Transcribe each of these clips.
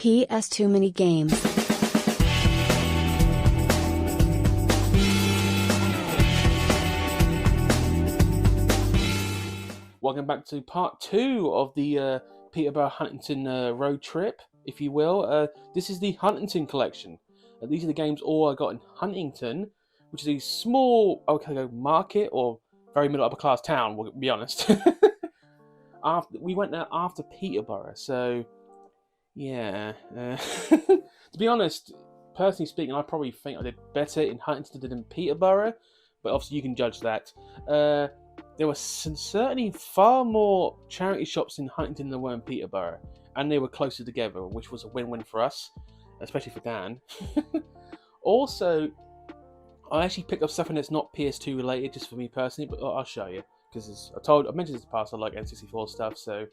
PS2 mini games. Welcome back to part 2 of the Peterborough Huntingdon road trip, if you will. This is the Huntingdon collection. These are the games all I got in Huntingdon, which is a small market or very middle upper class town, we'll be honest. We went there after Peterborough, so yeah. To be honest, personally speaking, I probably think I did better in Huntingdon than in Peterborough, but obviously you can judge that. There were certainly far more charity shops in Huntingdon than there were in Peterborough, and they were closer together, which was a win-win for us, especially for Dan. Also, I actually picked up something that's not PS2 related, just for me personally, but I'll show you, because I mentioned this in the past, I like N64 stuff, so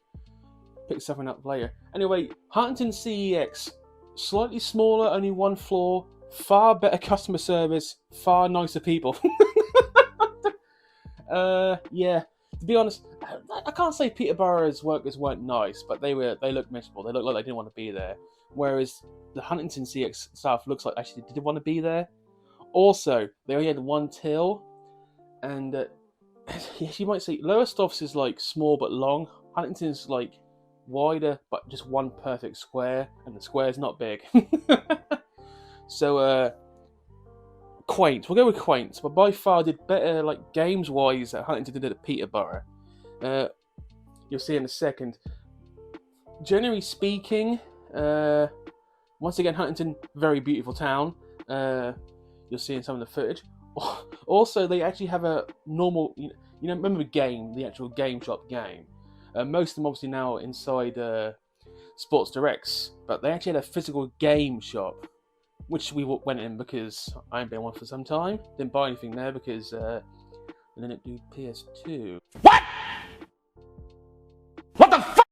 pick something up later. Anyway, Huntingdon CEX, slightly smaller, only one floor, far better customer service, far nicer people. Yeah, to be honest, I can't say Peterborough's workers weren't nice, but they looked miserable. They looked like they didn't want to be there. Whereas the Huntingdon CX staff looks like actually they did want to be there. Also, they only had one till, and yes, you might say Lowestoft is like small but long. Huntington's like wider but just one perfect square, and the square's not big. So quaint. We'll go with quaint, but by far did better, like games-wise, at Huntingdon did at Peterborough. You'll see in a second. Generally speaking, once again, Huntingdon, very beautiful town. You'll see in some of the footage. Also, they actually have a normal, remember the game, the actual game shop game. Most of them obviously now inside Sports Directs, but they actually had a physical game shop, which we went in because I ain't been one for some time. Didn't buy anything there because they didn't do PS2. What? What the fuck?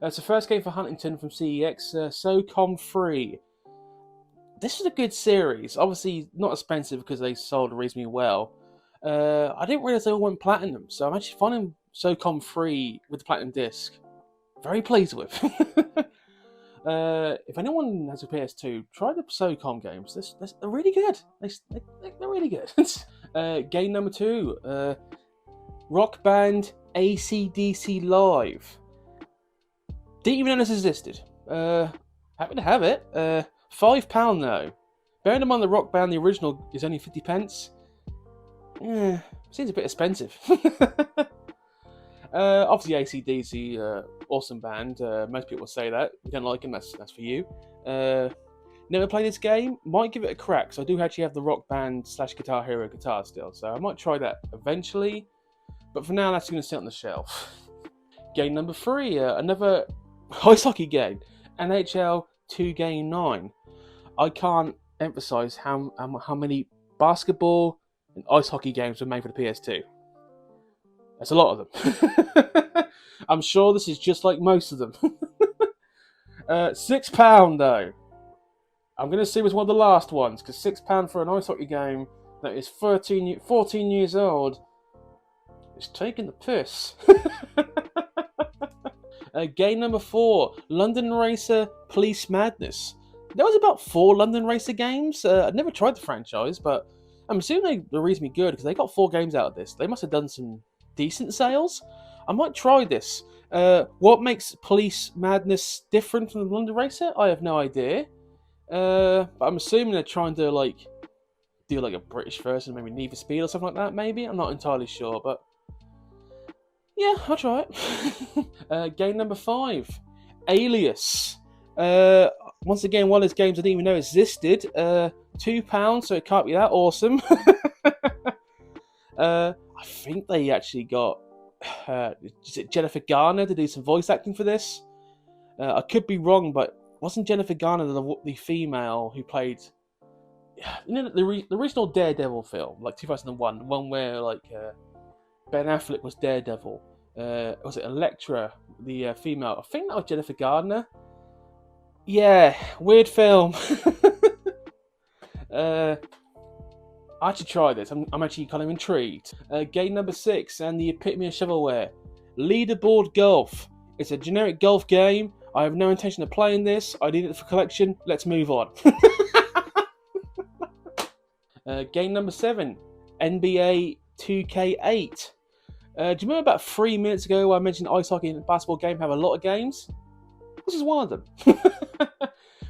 It's the first game for Huntingdon from CEX, SOCOM 3. This is a good series. Obviously, not expensive because they sold reasonably well. I didn't realise they all went platinum, so I'm actually finding SOCOM 3 with the platinum disc very pleased with. If anyone has a PS2, try the SOCOM games. They're really good. They're really good. Game number 2, Rock Band AC/DC Live. Didn't even know this existed. Happy to have it. £5 though. Bearing in mind the Rock Band, the original, is only 50 pence. Seems a bit expensive. Obviously AC/DC, awesome band. Most people say that. If you don't like them, that's for you. Never played this game. Might give it a crack. So I do actually have the Rock Band / Guitar Hero guitar still. So I might try that eventually. But for now, that's going to sit on the shelf. Game number 3, another ice hockey game. NHL 2K9. I can't emphasize how many basketball and ice hockey games were made for the PS2. That's a lot of them. I'm sure this is just like most of them. £6 though. I'm going to assume it's one of the last ones, because £6 for an ice hockey game that is 14 years old is taking the piss. Game number 4, London Racer Police Madness. There was about 4 London Racer games. I'd never tried the franchise, but I'm assuming they're reasonably good because they got 4 games out of this. They must have done some decent sales. I might try this. What makes Police Madness different from the London Racer? I have no idea. But I'm assuming they're trying to do a British version, maybe Need for Speed or something like that. Maybe, I'm not entirely sure, but yeah, I'll try it. Game number 5, Alias. Once again, one of those games I didn't even know existed. £2, so it can't be that awesome. I think they actually got is it Jennifer Garner to do some voice acting for this. I could be wrong, but wasn't Jennifer Garner the female who played, the original Daredevil film, like 2001, the one where Ben Affleck was Daredevil? Was it Elektra, the female? I think that was Jennifer Garner. Yeah, weird film. I should try this. I'm actually kind of intrigued. Game number 6, and the epitome of shovelware, Leaderboard Golf. It's a generic golf game. I have no intention of playing this. I need it for collection. Let's move on. Game number 7, NBA 2K8. Do you remember about 3 minutes ago I mentioned ice hockey and basketball game have a lot of games? This is one of them.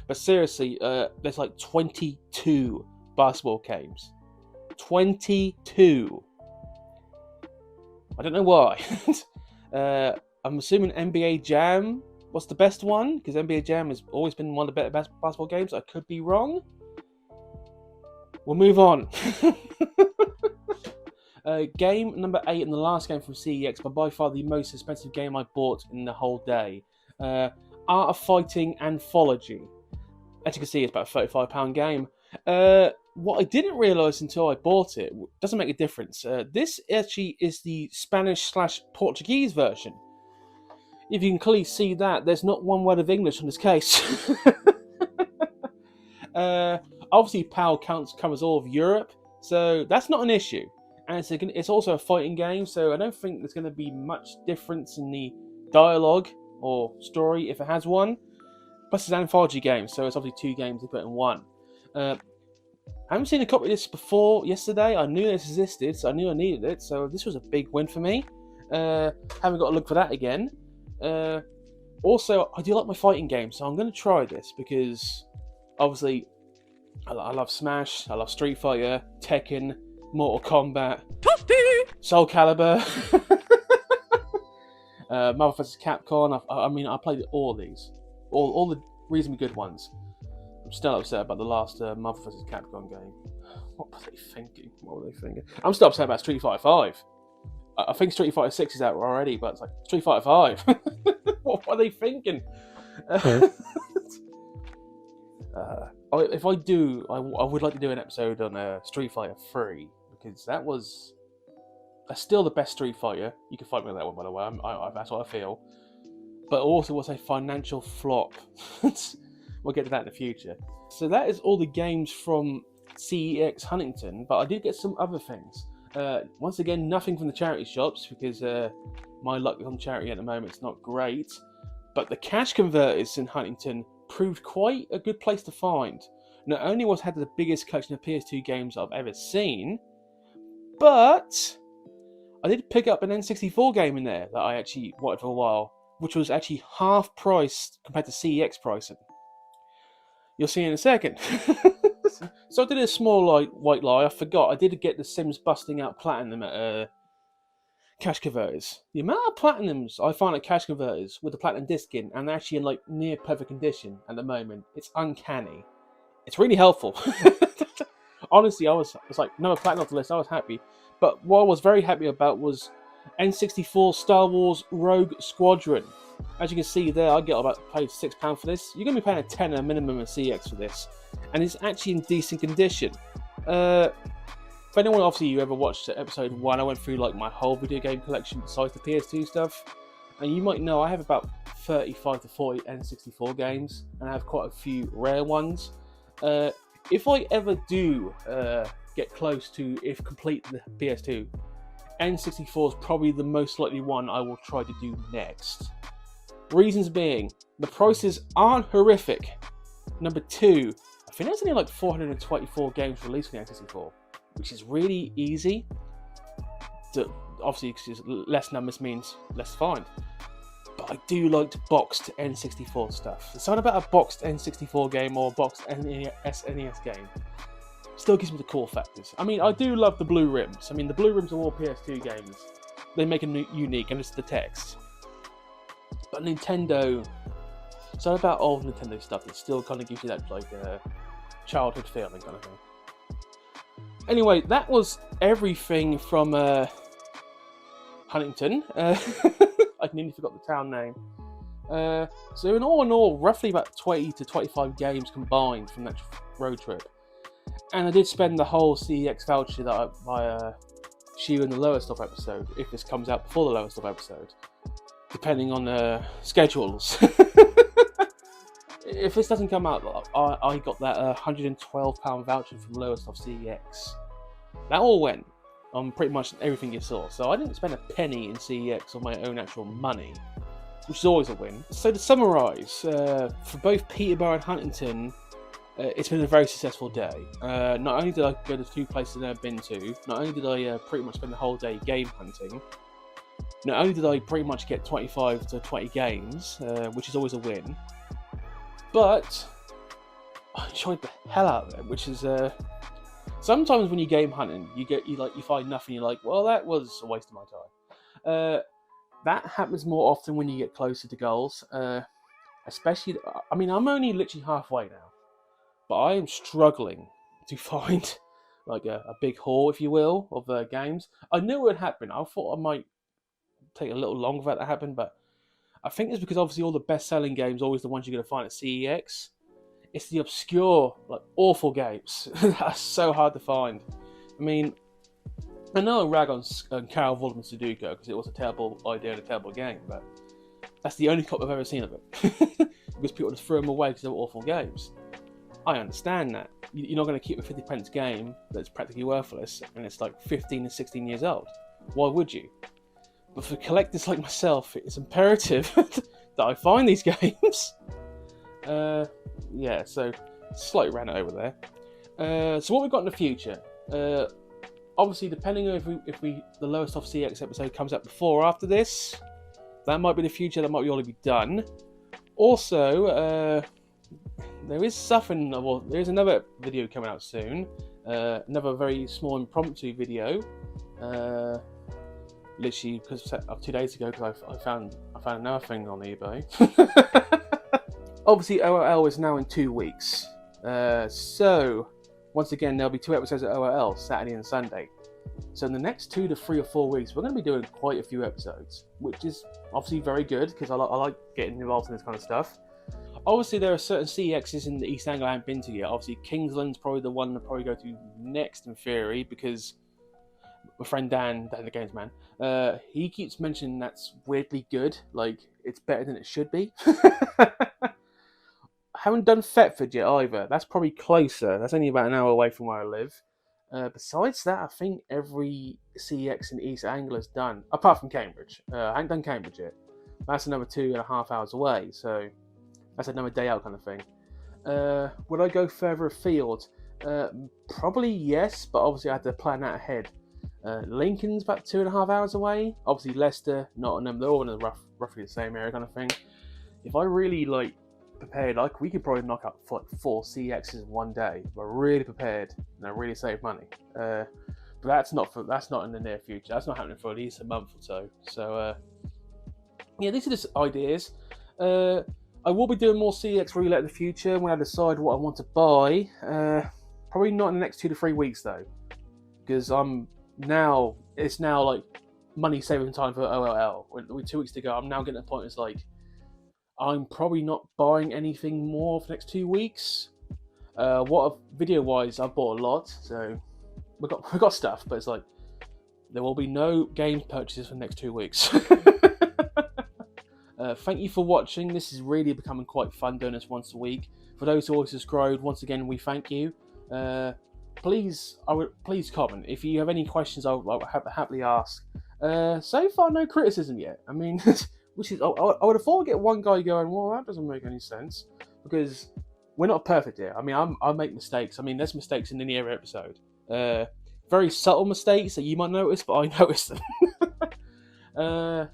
But seriously, there's like 22 basketball games. 22. I don't know why. I'm assuming NBA Jam was the best one, because NBA Jam has always been one of the better basketball games. I could be wrong. We'll move on. Game number 8, and the last game from CEX, but by far the most expensive game I bought in the whole day. Art of Fighting Anthology. As you can see, it's about a £35 game. What I didn't realise until I bought it, doesn't make a difference. This actually is the Spanish/Portuguese version. If you can clearly see that, there's not one word of English on this case. Obviously, PAL covers all of Europe, so that's not an issue. And it's also a fighting game, so I don't think there's going to be much difference in the dialogue or story if it has one. Plus, it's an anthology game, so it's obviously 2 games to put in one. I haven't seen a copy of this before yesterday. I knew this existed, so I knew I needed it, so this was a big win for me. Haven't got to look for that again. Also, I do like my fighting games, so I'm going to try this because obviously I love Smash, I love Street Fighter, Tekken, Mortal Kombat, Soul Calibur, Marvel vs. Capcom. I played all these, all the reasonably good ones. I'm still upset about the last Marvel vs. Capcom game. What were they thinking? I'm still upset about Street Fighter 5. I think Street Fighter 6 is out already, but it's like Street Fighter 5. What are they thinking? If I do, I would like to do an episode on Street Fighter 3, because that's still the best Street Fighter. You can fight me on that one, by the way. That's what I feel. but also was a financial flop. We'll get to that in the future. So that is all the games from CEX Huntingdon, but I did get some other things. Once again, nothing from the charity shops, because my luck on charity at the moment is not great. But the cash converters in Huntingdon proved quite a good place to find. Not only was had the biggest collection of PS2 games I've ever seen, but I did pick up an N64 game in there that I actually wanted for a while, which was actually half price compared to CEX pricing. You'll see in a second. So I did a small white lie. I forgot I did get the Sims busting out platinum at cash converters. The amount of platinums I find at cash converters with the platinum disc in, and they're actually in like near perfect condition at the moment, it's uncanny. It's really helpful. Honestly, I was like, no platinum off the list. I was happy. But what I was very happy about was N64 Star Wars Rogue Squadron. As you can see there, I get about paid £6 for this. You're going to be paying a tenner minimum of CX for this, and it's actually in decent condition. For anyone, obviously, you ever watched episode 1, I went through like my whole video game collection besides the PS2 stuff, and you might know I have about 35 to 40 N64 games, and I have quite a few rare ones. If I ever do get close to complete the PS2, N64 is probably the most likely one I will try to do next. Reasons being, the prices aren't horrific. Number 2, I think there's only like 424 games released for the N64, which is really easy. Obviously, less numbers means less find. But I do like boxed N64 stuff. It's not about a boxed N64 game or a boxed SNES game. Still gives me the cool factors. I mean, I do love the blue rims. I mean, the blue rims are all PS2 games. They make them unique, and it's the text. But Nintendo, it's not about old Nintendo stuff. It still kind of gives you that like childhood feeling kind of thing. Anyway, that was everything from Huntingdon. I nearly forgot the town name. So in all, roughly about 20 to 25 games combined from that road trip. And I did spend the whole CEX voucher that I issue in the Lower Stuff episode, if this comes out before the Lower Stuff episode, depending on schedules. If this doesn't come out, I got that £112 voucher from Lower Stuff CEX. That all went on pretty much everything you saw, so I didn't spend a penny in CEX on my own actual money, which is always a win. So to summarise, for both Peterborough and Huntingdon, it's been a very successful day. Not only did I go to 2 places I've never been to, not only did I pretty much spend the whole day game hunting, not only did I pretty much get 25 to 20 games, which is always a win, but I enjoyed the hell out of it, which is sometimes when you game hunting, you find nothing. You're like, well, that was a waste of my time. That happens more often when you get closer to goals. Especially, I mean, I'm only literally halfway now, but I am struggling to find like a big haul, if you will, of games. I knew it would happen. I thought I might take a little longer for that to happen, but I think it's because obviously all the best-selling games are always the ones you're going to find at CEX. It's the obscure, like, awful games that are so hard to find. I mean, I know I rag on Carol Vorderman's Sudoku because it was a terrible idea and a terrible game, but that's the only copy I've ever seen of it. Because people just threw them away because they were awful games. I understand that. You're not going to keep a 50p game that's practically worthless and it's like 15 and 16 years old. Why would you? But for collectors like myself, it's imperative that I find these games. Yeah, so slight rant over there. So what we've got in the future, obviously depending on if the Lowest Off CX episode comes out before or after this, that might be the future, that might be already be done. Also, there is another video coming out soon, another very small impromptu video, literally because of 2 days ago, because I found another thing on eBay. Obviously, OLL is now in 2 weeks, so once again there'll be 2 episodes of OLL, Saturday and Sunday. So in the next 2 to 3 or 4 weeks, we're going to be doing quite a few episodes, which is obviously very good because I like getting involved in this kind of stuff. Obviously, there are certain CEXs in the East Anglia I haven't been to yet. Obviously, Kingsland's probably the one to probably go to next in theory, because my friend Dan the Games Man, he keeps mentioning that's weirdly good. Like, it's better than it should be. I haven't done Thetford yet either. That's probably closer. That's only about an hour away from where I live. Besides that, I think every CEX in East Anglia's done, apart from Cambridge. I haven't done Cambridge yet. That's another 2.5 hours away, so that's another day out kind of thing. Would I go further afield? Probably yes, but obviously I had to plan that ahead. Lincoln's about 2.5 hours away. Obviously Leicester, Nottingham, they're all in roughly the same area kind of thing. If I really prepared, we could probably knock out 4 CXs in one day. If we're really prepared and I really save money. But that's not in the near future. That's not happening for at least a month or so. So yeah, these are just ideas. I will be doing more CX roulette in the future when I decide what I want to buy. Probably not in the next 2 to 3 weeks though, because it's now like money saving time for OLL. With 2 weeks to go, I'm now getting to the point. It's like I'm probably not buying anything more for the next 2 weeks. Video wise, I've bought a lot, so we got stuff, but it's like there will be no game purchases for the next 2 weeks. Thank you for watching. This is really becoming quite fun doing this once a week. For those who always subscribe, once again, we thank you. Please comment if you have any questions. I'll happily ask. So far, no criticism yet. I mean, which is I would have thought I'd get one guy going, well, that doesn't make any sense, because we're not perfect here. I mean, I make mistakes. I mean, there's mistakes in any other episode. Very subtle mistakes that you might notice, but I noticed them.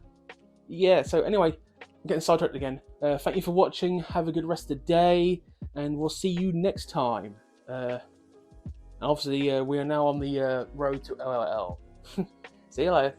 Yeah. So anyway, I'm getting sidetracked again. Thank you for watching. Have a good rest of the day, and we'll see you next time. Obviously, we are now on the road to LLL. See you later.